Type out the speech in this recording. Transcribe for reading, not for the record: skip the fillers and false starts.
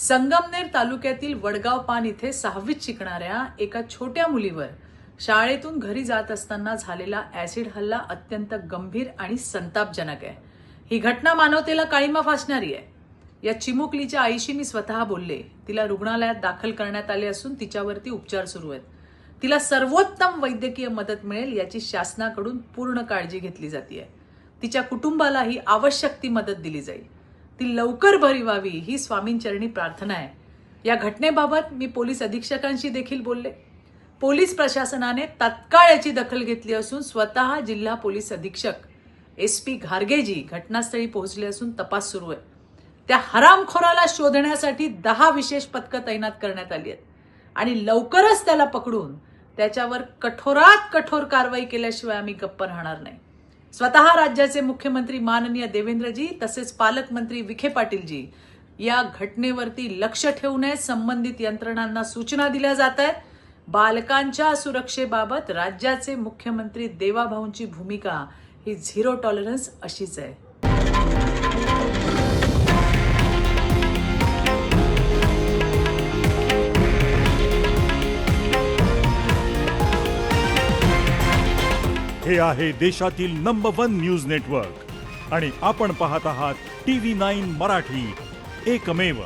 संगमनेर तालुक्यातील वडगाव पान इथे 6वीत शिकणाऱ्या एका छोट्या मुलीवर शाळेतून घरी जात असताना झालेला ऍसिड हल्ला अत्यंत गंभीर आणि संतापजनक आहे। ही घटना मानवतेला काळिमा फासणारी आहे। या चिमुकलीच्या आईशी मी स्वतः बोलले। तिला रुग्णालयात दाखल करण्यात आले असून तिच्यावरती उपचार सुरू आहेत। तिला सर्वोत्तम वैद्यकीय मदत मिळेल याची शासनाकडून पूर्ण काळजी घेतली जाते। तिच्या कुटुंबालाही आवश्यक ती मदत दिली जाईल। ती लवकर बरी व्हावी ही स्वामींचरणी प्रार्थना आहे। या घटनेबाबत मी पोलीस अधीक्षकांशी देखील बोलले। पोलीस प्रशासनाने तात्काळ याची दखल घेतली असून स्वतः जिल्हा पोलीस अधीक्षक SP घारगेजी घटनास्थळी पोहोचले असून तपास सुरू आहे। त्या हरामखोराला शोधण्यासाठी 10 विशेष पथकं तैनात करण्यात आली आहेत आणि लवकरच त्याला पकडून त्याच्यावर कठोरात कठोर कारवाई केल्याशिवाय आम्ही गप्प राहणार नाही। स्वतः राज्याचे मुख्यमंत्री माननीय देवेंद्रजी तसेच पालकमंत्री विखे पाटीलजी या घटनेवरती लक्ष ठेवण्यास संबंधित यंत्रणांना सूचना दिल्या जात आहेत। बालकांच्या सुरक्षेबाबत राज्याचे मुख्यमंत्री देवाभाऊंची भूमिका ही 0 टॉलरन्स अशीच आहे। हे आहे देशातील नंबर 1 न्यूज नेटवर्क आणि आपण पाहत आहात TV9 मराठी, एकमेव।